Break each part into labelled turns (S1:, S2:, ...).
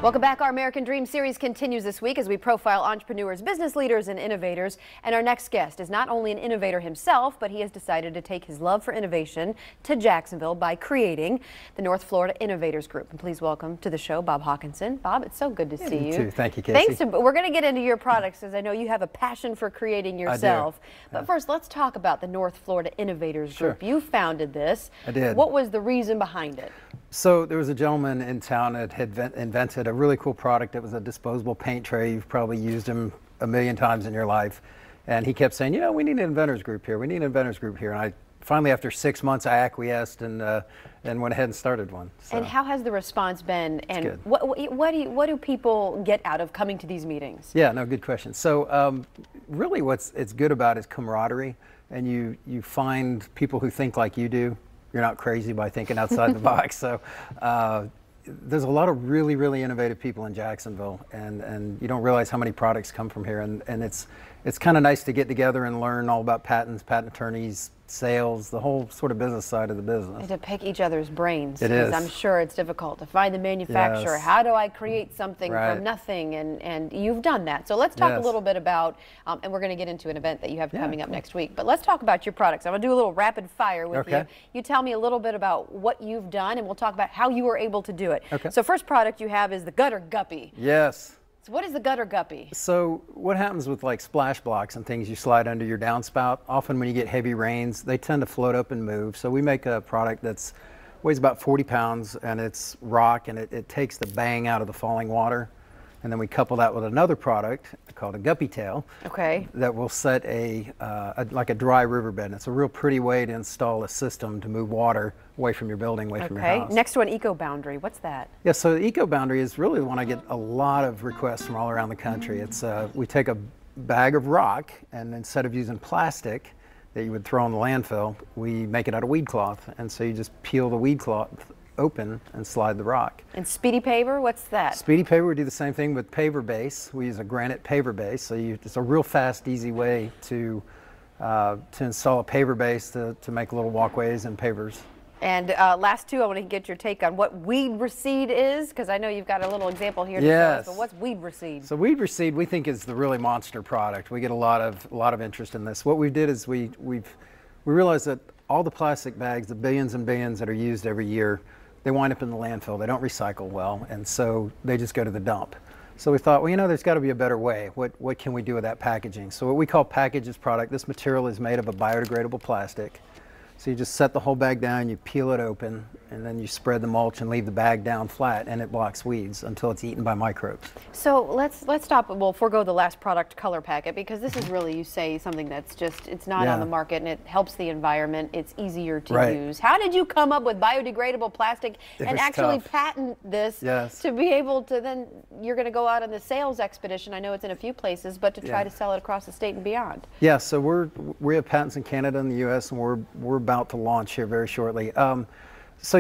S1: Welcome back. Our American Dream series continues this week as we profile entrepreneurs, business leaders, and innovators. And our next guest is not only an innovator himself, but he has decided to take his love for innovation to Jacksonville by creating the North Florida Innovators Group. And please welcome to the show Bob Hawkinson. Bob, it's so good to see you.
S2: Too. Thank you, Casey.
S1: Thanks. We're going to get into your products as I know you have a passion for creating yourself. But first, let's talk about the North Florida Innovators Group.
S2: Sure.
S1: You founded this.
S2: I did.
S1: What was the reason behind it?
S2: So there was a gentleman in town that had invented a really cool product. It was a disposable paint tray. You've probably used them a million times in your life. And he kept saying, you know, we need an inventors group here. We need an inventors group here. And I finally, after 6 months, I acquiesced and went ahead and started one. So.
S1: And how has the response been? And
S2: good.
S1: what do people get out of coming to these meetings?
S2: Yeah, no, good question. So really it's good about is camaraderie. And you find people who think like you do. You're not crazy by thinking outside the box. So there's a lot of really, really innovative people in Jacksonville, and you don't realize how many products come from here. And it's kind of nice to get together and learn all about patents, patent attorneys, sales, the whole sort of business side of the business.
S1: And to pick each other's brains.
S2: It is.
S1: I'm sure it's difficult to find the manufacturer.
S2: Yes.
S1: How do I create something
S2: Right.
S1: from nothing? And you've done that. So let's talk a little bit about, and we're going to get into an event that you have coming up next week. But let's talk about your products. I'm going to do a little rapid fire with you. You tell me a little bit about what you've done, and we'll talk about how you were able to do it.
S2: Okay.
S1: So first product you have is the Gutter Guppy.
S2: Yes.
S1: So what is the Gutter Guppy?
S2: So what happens with like splash blocks and things you slide under your downspout, often when you get heavy rains, they tend to float up and move. So we make a product that's weighs about 40 pounds and it's rock, and it takes the bang out of the falling water. And then we couple that with another product called a Guppy Tail.
S1: Okay.
S2: That will set like a dry riverbed. It's a real pretty way to install a system to move water away from your building, away from your house.
S1: Next one, Eco Boundary. What's that?
S2: Yeah, so the Eco Boundary is really the one I get a lot of requests from all around the country. It's we take a bag of rock, and instead of using plastic that you would throw in the landfill, we make it out of weed cloth. And so you just peel the weed cloth open and slide the rock.
S1: And Speedy Paver, what's that?
S2: Speedy Paver, we do the same thing with paver base. We use a granite paver base, so it's a real fast, easy way to install a paver base to make little walkways and pavers. And
S1: last two, I want to get your take on what weed reseed is, because I know you've got a little example here to show us, but what's weed reseed? So
S2: weed reseed, we think, is the really monster product. We get a lot of interest in this. What we did is we realized that all the plastic bags, the billions and billions that are used every year, they wind up in the landfill. They don't recycle well, and so they just go to the dump. So we thought, well, you know, there's got to be a better way. What can we do with that packaging? So what we call package this product. This material is made of a biodegradable plastic. So you just set the whole bag down, you peel it open, and then you spread the mulch and leave the bag down flat, and it blocks weeds until it's eaten by microbes.
S1: So let's stop. We'll forego the last product, Color Packet, because this is really, you say, something that's just, it's not on the market, and it helps the environment. It's easier to use. How did you come up with biodegradable plastic and actually patent this to be able to then, you're going to go out on the sales expedition, I know it's in a few places, but to try to sell it across the state and beyond? Yeah,
S2: so we have patents in Canada and the U.S., and we're about to launch here very shortly. So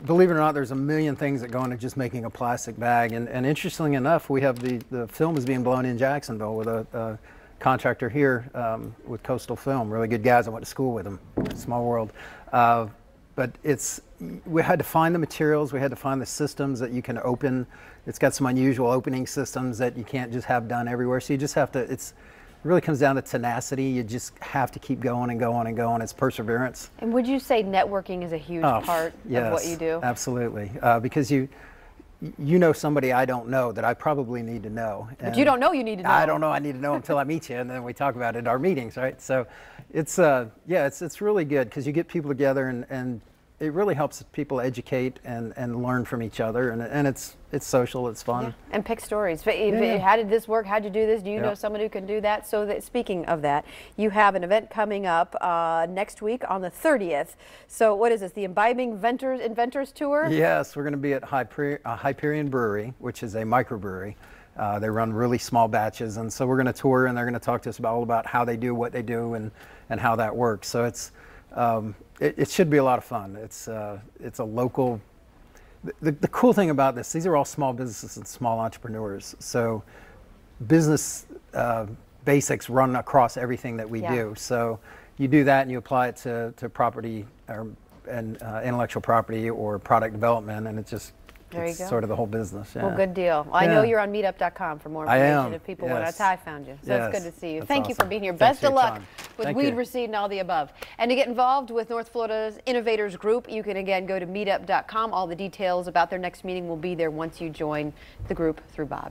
S2: believe it or not, there's a million things that go into just making a plastic bag. And interestingly enough, we have the film is being blown in Jacksonville with a contractor here with Coastal Film. Really good guys. I went to school with them. Small world. But we had to find the materials. We had to find the systems that you can open. It's got some unusual opening systems that you can't just have done everywhere. So you just have to, it really comes down to tenacity. You just have to keep going and going and going. It's perseverance.
S1: And would you say networking is a huge part of what you do?
S2: Absolutely. Because you know somebody I don't know that I probably need to know.
S1: But you don't know you need to know.
S2: I don't know I need to know until I meet you, and then we talk about it at our meetings, right? So it's really good because you get people together, and it really helps people educate and learn from each other, and it's social, it's fun. Yeah.
S1: And pick stories. How did this work? How'd you do this? Do you know someone who can do that? So that, speaking of that, you have an event coming up next week on the 30th. So what is this, the Imbibing Inventors Tour?
S2: Yes, we're going to be at Hyperion Brewery, which is a microbrewery. They run really small batches, and so we're going to tour, and they're going to talk to us all about how they do what they do and how that works. So it should be a lot of fun. It's a local. The cool thing about this, these are all small businesses and small entrepreneurs. So business basics run across everything that we do. So you do that and you apply it to property and intellectual property or product development, and
S1: There you
S2: it's
S1: go.
S2: sort of the whole business. Yeah.
S1: Well, good deal. Well, I know you're on meetup.com for more
S2: I
S1: information
S2: am.
S1: if people want. That's how I found you. So it's good to see you.
S2: That's
S1: Thank you for
S2: awesome.
S1: being here.
S2: Thanks
S1: Best
S2: for
S1: of
S2: your
S1: luck
S2: time.
S1: with
S2: Thank
S1: weed,
S2: you.
S1: reseed, and all the above. And to get involved with North Florida's Innovators Group, you can again go to meetup.com. All the details about their next meeting will be there once you join the group through Bob.